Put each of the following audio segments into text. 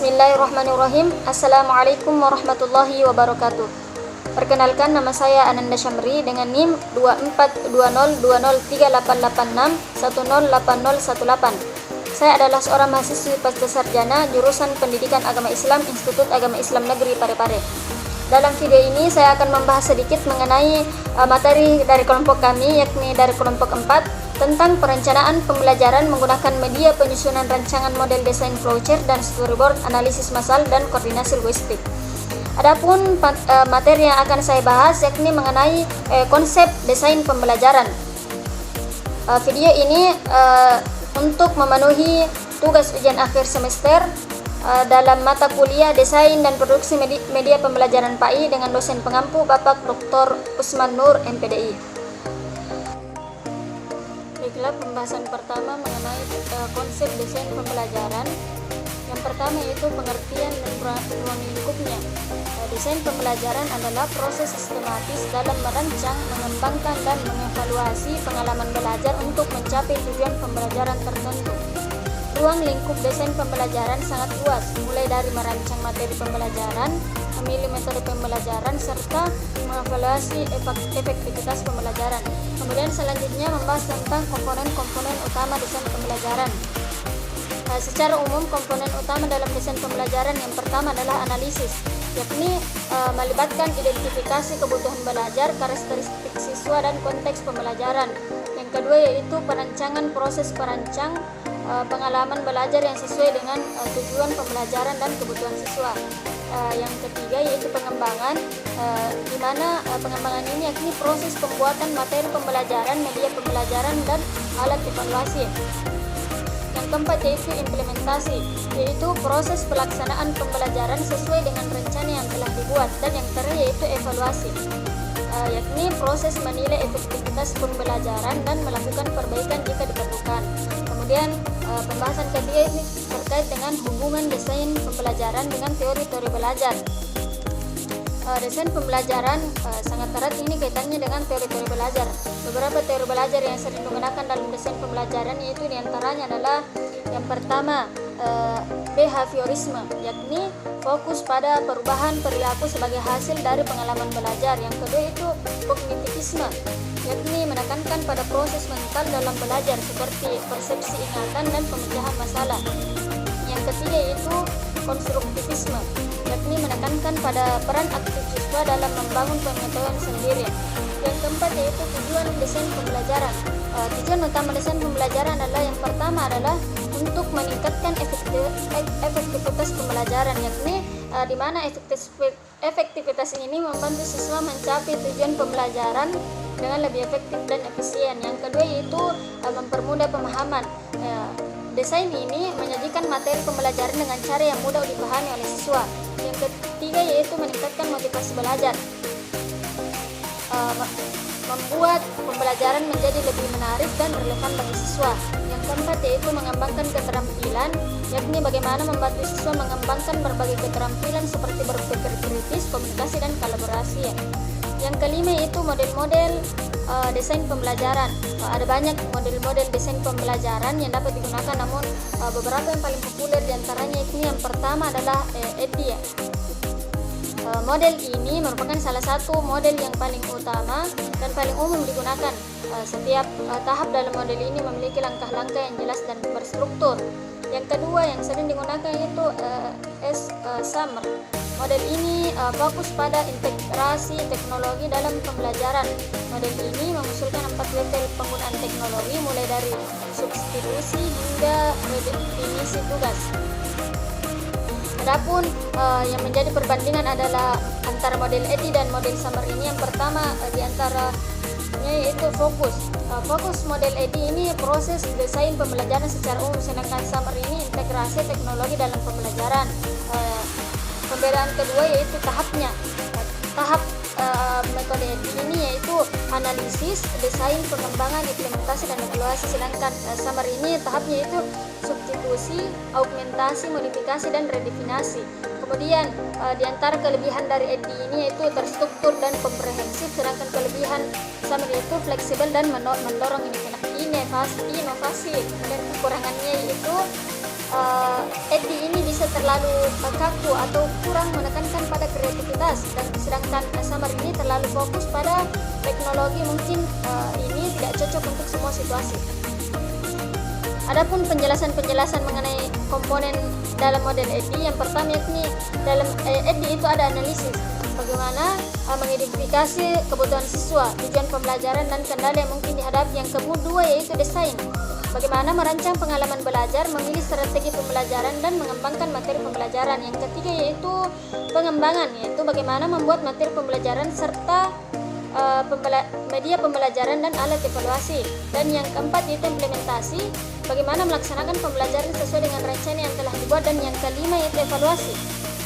Bismillahirrahmanirrahim. Assalamualaikum warahmatullahi wabarakatuh. Perkenalkan, nama saya Ananda Syamri dengan NIM 2420203886108018. Saya adalah seorang mahasiswi pascasarjana jurusan Pendidikan Agama Islam Institut Agama Islam Negeri Parepare. Dalam video ini saya akan membahas sedikit mengenai materi dari kelompok kami, yakni dari kelompok 4, tentang perencanaan pembelajaran menggunakan media penyusunan rancangan model desain flowchart dan storyboard, analisis massal, dan koordinasi logistik. Adapun materi yang akan saya bahas yakni mengenai konsep desain pembelajaran. Video ini untuk memenuhi tugas ujian akhir semester dalam mata kuliah Desain dan Produksi Media Pembelajaran PAI dengan dosen pengampu Bapak Dr. Usman Nur, MPDI. Baiklah, pembahasan pertama mengenai konsep desain pembelajaran. Yang pertama yaitu pengertian dan ruang lingkupnya. Desain pembelajaran adalah proses sistematis dalam merancang, mengembangkan, dan mengevaluasi pengalaman belajar untuk mencapai tujuan pembelajaran tertentu. Ruang lingkup desain pembelajaran sangat luas, mulai dari merancang materi pembelajaran, memilih metode pembelajaran, serta mengevaluasi efektivitas pembelajaran. Kemudian selanjutnya membahas tentang komponen-komponen utama desain pembelajaran. Secara umum, komponen utama dalam desain pembelajaran yang pertama adalah analisis, yakni melibatkan identifikasi kebutuhan belajar, karakteristik siswa, dan konteks pembelajaran. Yang kedua yaitu perancangan, proses perancang pengalaman belajar yang sesuai dengan tujuan pembelajaran dan kebutuhan siswa. Yang ketiga yaitu pengembangan, di mana pengembangan ini yakni proses pembuatan materi pembelajaran, media pembelajaran, dan alat evaluasi. Yang keempat yaitu implementasi, yaitu proses pelaksanaan pembelajaran sesuai dengan rencana yang telah dibuat. Dan yang terakhir yaitu evaluasi, yakni proses menilai efektivitas pembelajaran dan melakukan perbaikan jika diperlukan. Kemudian pembahasan ketiga ini terkait dengan hubungan desain pembelajaran dengan teori-teori belajar. Desain pembelajaran sangat erat ini kaitannya dengan teori-teori belajar. Beberapa teori belajar yang sering digunakan dalam desain pembelajaran yaitu diantaranya adalah yang pertama behaviorisme, yakni fokus pada perubahan perilaku sebagai hasil dari pengalaman belajar. Yang kedua itu kognitivisme, yakni menekankan pada proses mental dalam belajar seperti persepsi ingatan dan pemecahan masalah. Yang ketiga yaitu konstruktivisme, yakni menekankan pada peran aktif siswa dalam membangun pengetahuan sendiri. Yang keempat yaitu tujuan desain pembelajaran. Tujuan utama desain pembelajaran adalah yang pertama adalah untuk meningkatkan efektivitas pembelajaran, yakni di mana efektivitas ini membantu siswa mencapai tujuan pembelajaran dengan lebih efektif dan efisien. Yang kedua yaitu mempermudah pemahaman. Desain ini menyajikan materi pembelajaran dengan cara yang mudah dipahami oleh siswa. Yang ketiga yaitu meningkatkan motivasi belajar, membuat pembelajaran menjadi lebih menarik dan relevan bagi siswa. Yang keempat yaitu mengembangkan keterampilan, yakni bagaimana membantu siswa mengembangkan berbagai keterampilan seperti berpikir kritis, komunikasi, dan kolaborasi. Yang kelima yaitu model-model desain pembelajaran. Ada banyak model-model desain pembelajaran yang dapat digunakan, namun beberapa yang paling populer diantaranya ini yang pertama adalah EDDI. Model ini merupakan salah satu model yang paling utama dan paling umum digunakan. Setiap tahap dalam model ini memiliki langkah-langkah yang jelas dan berstruktur. Yang kedua yang sering digunakan yaitu SUMR. Model ini fokus pada integrasi teknologi dalam pembelajaran. Model ini mengusulkan 4 level penggunaan teknologi, mulai dari substitusi hingga redefinisi tugas. Adapun yang menjadi perbandingan adalah antara model EDDI dan model SUMR ini. Yang pertama diantaranya yaitu fokus. Fokus model EDDI ini proses desain pembelajaran secara umum, sedangkan SUMR ini integrasi teknologi dalam pembelajaran. Pembedaan kedua yaitu tahapnya. Tahap metode EDDI ini yaitu analisis, desain, pengembangan, implementasi, dan evaluasi, sedangkan SUMR ini tahapnya itu substitusi, augmentasi, modifikasi, dan redefinisi. Kemudian di antara kelebihan dari EDDI ini yaitu terstruktur dan komprehensif, sedangkan kelebihan SUMR itu fleksibel dan mendorong inovasi. Kemudian kekurangannya yaitu EdD ini bisa terlalu kaku atau kurang menekankan pada kreativitas, dan sedangkan Summer ini terlalu fokus pada teknologi. Mungkin ini tidak cocok untuk semua situasi. Adapun penjelasan-penjelasan mengenai komponen dalam model EdD, yang pertama yakni dalam EdD itu ada analisis, bagaimana mengidentifikasi kebutuhan siswa, tujuan pembelajaran dan kendala yang mungkin dihadapi. Yang kedua yaitu desain, bagaimana merancang pengalaman belajar, memilih strategi pembelajaran dan mengembangkan materi pembelajaran. Yang ketiga yaitu pengembangan, yaitu bagaimana membuat materi pembelajaran serta media pembelajaran dan alat evaluasi. Dan yang keempat yaitu implementasi, bagaimana melaksanakan pembelajaran sesuai dengan rencana yang telah dibuat. Dan yang kelima yaitu evaluasi,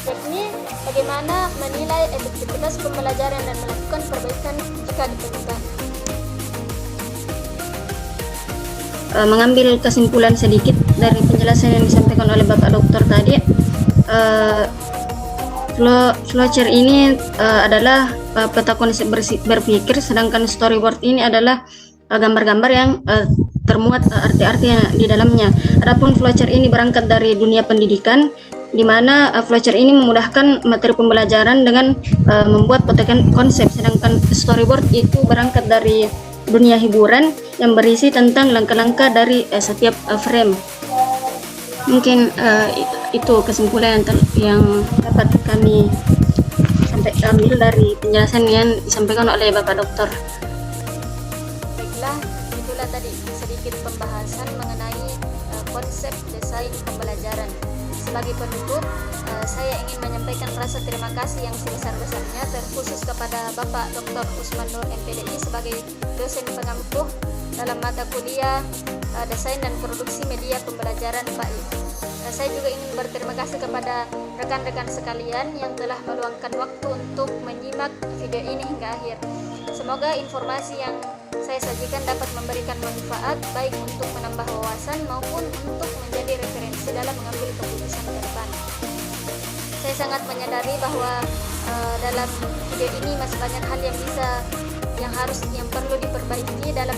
yakni bagaimana menilai efektivitas pembelajaran dan melakukan perbaikan jika diperlukan. Mengambil kesimpulan sedikit dari penjelasan yang disampaikan oleh Bapak Dokter tadi, flowchart ini adalah peta konsep berpikir, sedangkan storyboard ini adalah gambar-gambar yang termuat arti-arti di dalamnya. Adapun flowchart ini berangkat dari dunia pendidikan, di mana flowchart ini memudahkan materi pembelajaran dengan membuat peta konsep, sedangkan storyboard itu berangkat dari dunia hiburan yang berisi tentang langkah-langkah dari setiap frame. Mungkin itu kesimpulan yang dapat kami ambil dari penjelasan yang disampaikan oleh Bapak Dokter. Baiklah, itulah tadi sedikit pembahasan mengenai konsep desain pembelajaran. Sebagai penutup, saya ingin menyampaikan rasa terima kasih yang sebesar-besarnya terkhusus kepada Bapak Dr. Usman Nur MPDI sebagai dosen pengampuh dalam mata kuliah Desain dan Produksi Media Pembelajaran PAI. Saya juga ingin berterima kasih kepada rekan-rekan sekalian yang telah meluangkan waktu untuk menyimak video ini hingga akhir. Semoga informasi yang saya sajikan dapat memberikan manfaat baik untuk menambah wawasan maupun untuk menjadi referensi dalam mengambil keputusan ke depan. Saya sangat menyadari bahwa dalam video ini masih banyak hal yang perlu diperbaiki dalam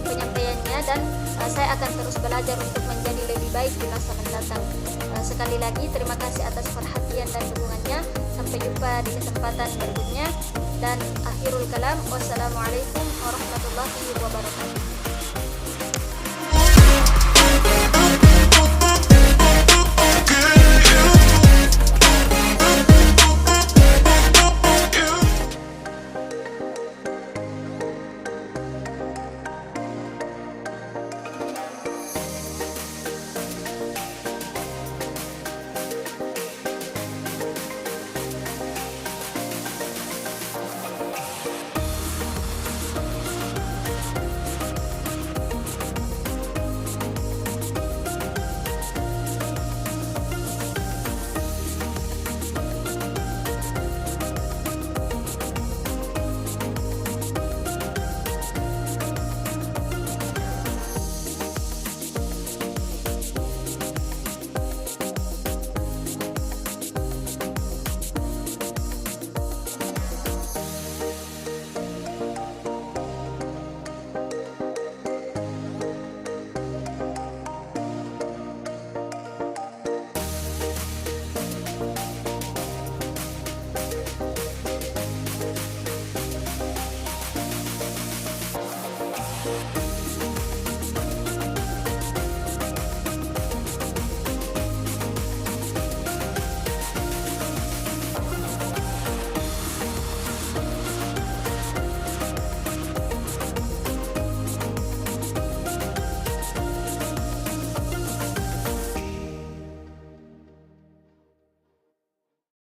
penyampaiannya, dan saya akan terus belajar untuk menjadi lebih baik di masa mendatang. Sekali lagi terima kasih atas perhatian dan dukungannya. Sampai jumpa di kesempatan berikutnya, dan akhirul kalam, wassalamualaikum warahmatullahi wabarakatuh. Thank you.